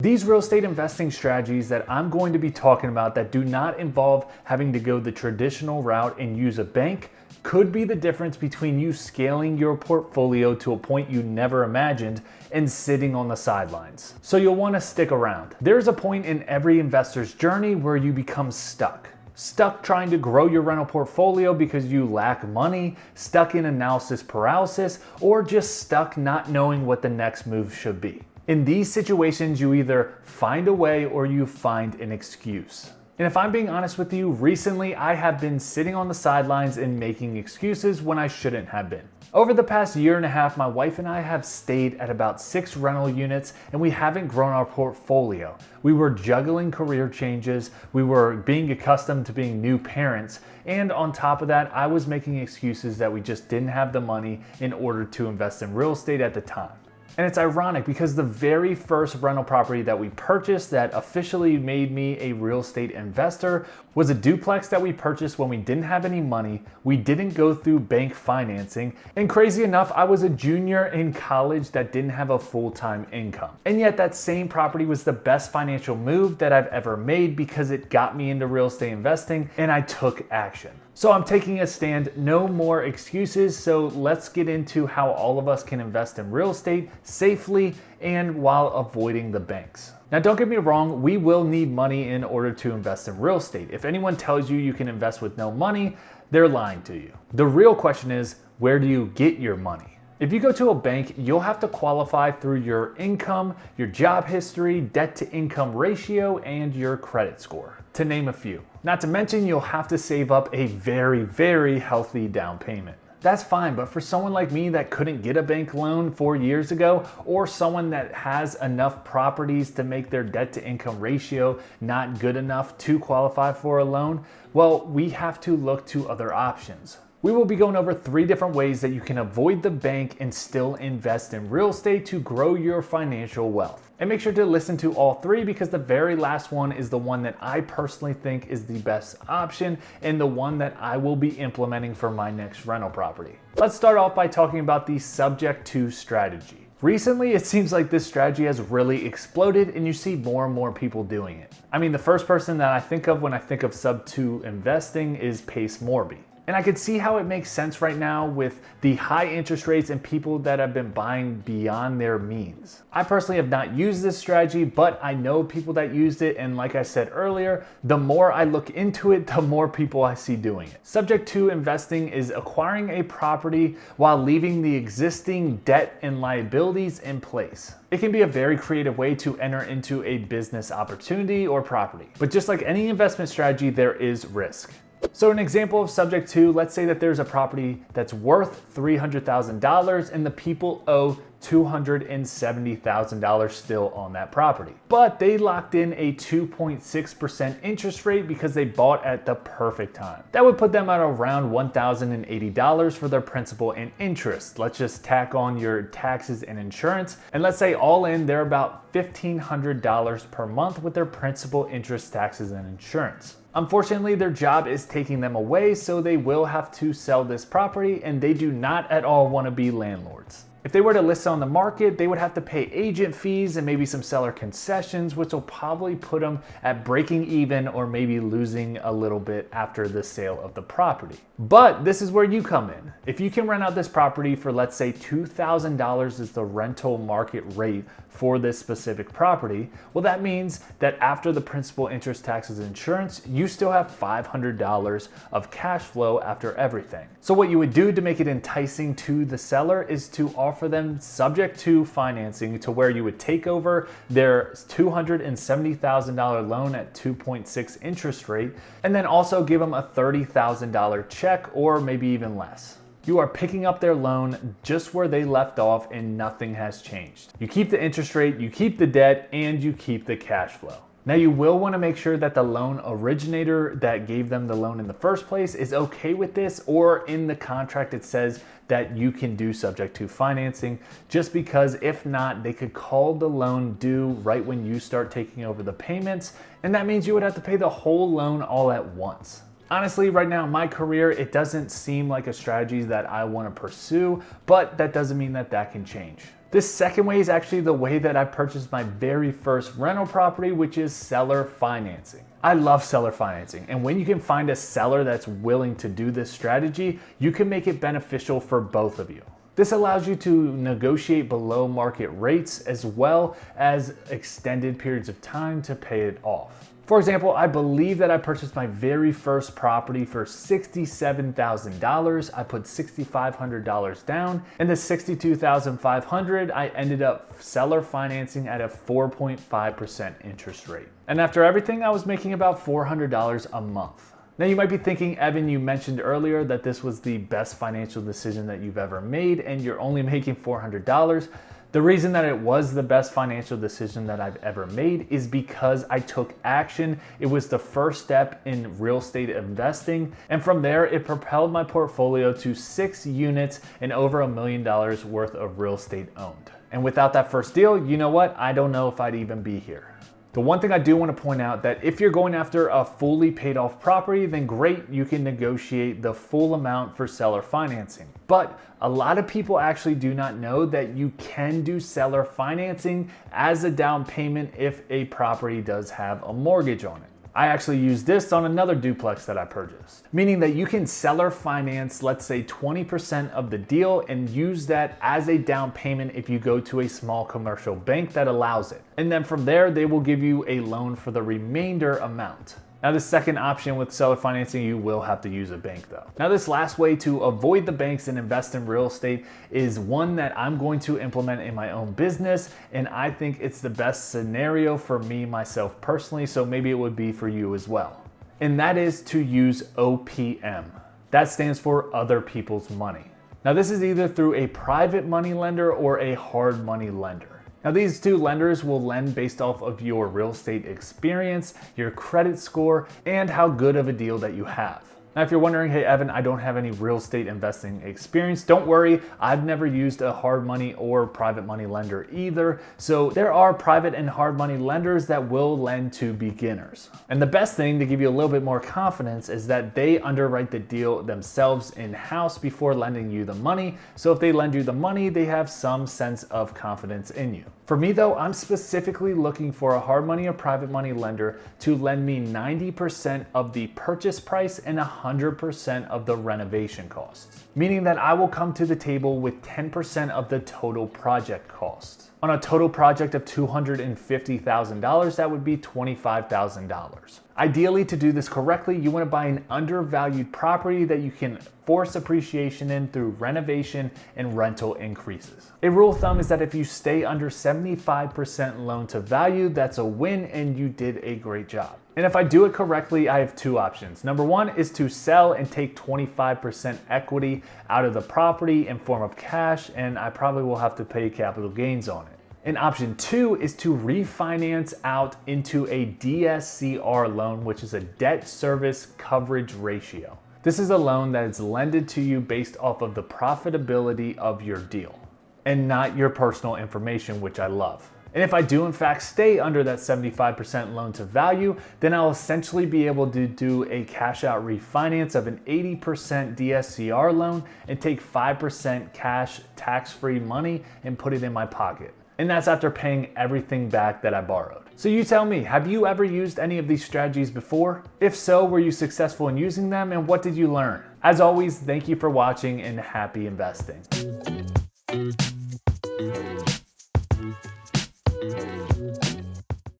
These real estate investing strategies that I'm going to be talking about that do not involve having to go the traditional route and use a bank could be the difference between you scaling your portfolio to a point you never imagined and sitting on the sidelines. So you'll want to stick around. There's a point in every investor's journey where you become stuck. Stuck trying to grow your rental portfolio because you lack money, stuck in analysis paralysis, or just stuck not knowing what the next move should be. In these situations, you either find a way or you find an excuse. And if I'm being honest with you, recently I have been sitting on the sidelines and making excuses when I shouldn't have been. Over the past year and a half, my wife and I have stayed at about 6 rental units and we haven't grown our portfolio. We were juggling career changes, we were being accustomed to being new parents, and on top of that, I was making excuses that we just didn't have the money in order to invest in real estate at the time. And it's ironic because the very first rental property that we purchased that officially made me a real estate investor was a duplex that we purchased when we didn't have any money, we didn't go through bank financing, and crazy enough, I was a junior in college that didn't have a full-time income. And yet that same property was the best financial move that I've ever made because it got me into real estate investing and I took action. So I'm taking a stand, no more excuses, so let's get into how all of us can invest in real estate safely and while avoiding the banks. Now don't get me wrong, we will need money in order to invest in real estate. If anyone tells you you can invest with no money, they're lying to you. The real question is, where do you get your money? If you go to a bank, you'll have to qualify through your income, your job history, debt to income ratio, and your credit score, to name a few. Not to mention, you'll have to save up a very, very healthy down payment. That's fine, but for someone like me that couldn't get a bank loan 4 years ago, or someone that has enough properties to make their debt to income ratio not good enough to qualify for a loan, well, we have to look to other options. We will be going over 3 different ways that you can avoid the bank and still invest in real estate to grow your financial wealth. And make sure to listen to all 3 because the very last one is the one that I personally think is the best option and the one that I will be implementing for my next rental property. Let's start off by talking about the subject to strategy. Recently, it seems like this strategy has really exploded and you see more and more people doing it. I mean, the first person that I think of when I think of sub-2 investing is Pace Morby. And I could see how it makes sense right now with the high interest rates and people that have been buying beyond their means. I personally have not used this strategy, but I know people that used it. And like I said earlier, the more I look into it, the more people I see doing it. Subject to investing is acquiring a property while leaving the existing debt and liabilities in place. It can be a very creative way to enter into a business opportunity or property. But just like any investment strategy, there is risk. So an example of subject to, let's say that there's a property that's worth $300,000 and the people owe $270,000 still on that property. But they locked in a 2.6% interest rate because they bought at the perfect time. That would put them at around $1,080 for their principal and interest. Let's just tack on your taxes and insurance. And let's say all in, they're about $1,500 per month with their principal, interest, taxes, and insurance. Unfortunately, their job is taking them away, so they will have to sell this property and they do not at all want to be landlords. If they were to list on the market, they would have to pay agent fees and maybe some seller concessions, which will probably put them at breaking even or maybe losing a little bit after the sale of the property. But this is where you come in. If you can rent out this property for, let's say, $2,000 is the rental market rate for this specific property, well, that means that after the principal, interest, taxes, and insurance, you still have $500 of cash flow after everything. So what you would do to make it enticing to the seller is to offer them subject to financing to where you would take over their $270,000 loan at 2.6 interest rate and then also give them a $30,000 check or maybe even less. You are picking up their loan just where they left off and nothing has changed. You keep the interest rate, you keep the debt, and you keep the cash flow. Now you will want to make sure that the loan originator that gave them the loan in the first place is okay with this, or in the contract it says that you can do subject to financing, just because if not, they could call the loan due right when you start taking over the payments, and that means you would have to pay the whole loan all at once. Honestly, right now in my career, it doesn't seem like a strategy that I want to pursue, but that doesn't mean that that can change. This second way is actually the way that I purchased my very first rental property, which is seller financing. I love seller financing, and when you can find a seller that's willing to do this strategy, you can make it beneficial for both of you. This allows you to negotiate below market rates as well as extended periods of time to pay it off. For example, I believe that I purchased my very first property for $67,000. I put $6,500 down, and the $62,500 I ended up seller financing at a 4.5% interest rate. And after everything, I was making about $400 a month. Now you might be thinking, Evan, you mentioned earlier that this was the best financial decision that you've ever made and you're only making $400. The reason that it was the best financial decision that I've ever made is because I took action. It was the first step in real estate investing. And from there, it propelled my portfolio to 6 units and over $1 million worth of real estate owned. And without that first deal, you know what? I don't know if I'd even be here. The one thing I do want to point out that if you're going after a fully paid off property, then great, you can negotiate the full amount for seller financing. But a lot of people actually do not know that you can do seller financing as a down payment if a property does have a mortgage on it. I actually used this on another duplex that I purchased, meaning that you can seller finance, let's say 20% of the deal and use that as a down payment if you go to a small commercial bank that allows it. And then from there, they will give you a loan for the remainder amount. Now the second option with seller financing, you will have to use a bank though. Now this last way to avoid the banks and invest in real estate is one that I'm going to implement in my own business, and I think it's the best scenario for me, myself personally, so maybe it would be for you as well. And that is to use OPM. That stands for other people's money. Now this is either through a private money lender or a hard money lender. Now these two lenders will lend based off of your real estate experience, your credit score, and how good of a deal that you have. Now if you're wondering, hey Evan, I don't have any real estate investing experience, don't worry, I've never used a hard money or private money lender either. So there are private and hard money lenders that will lend to beginners. And the best thing to give you a little bit more confidence is that they underwrite the deal themselves in-house before lending you the money. So if they lend you the money, they have some sense of confidence in you. For me though, I'm specifically looking for a hard money or private money lender to lend me 90% of the purchase price and 100% of the renovation costs, meaning that I will come to the table with 10% of the total project cost. On a total project of $250,000, that would be $25,000. Ideally, to do this correctly, you want to buy an undervalued property that you can force appreciation in through renovation and rental increases. A rule of thumb is that if you stay under 75% loan to value, that's a win and you did a great job. And if I do it correctly, I have two options. Number one is to sell and take 25% equity out of the property in form of cash, and I probably will have to pay capital gains on it. And option two is to refinance out into a DSCR loan, which is a debt service coverage ratio. This is a loan that is lended to you based off of the profitability of your deal and not your personal information, which I love. And if I do in fact stay under that 75% loan to value, then I'll essentially be able to do a cash out refinance of an 80% DSCR loan and take 5% cash tax-free money and put it in my pocket. And that's after paying everything back that I borrowed. So you tell me, have you ever used any of these strategies before? If so, were you successful in using them and what did you learn? As always, thank you for watching and happy investing.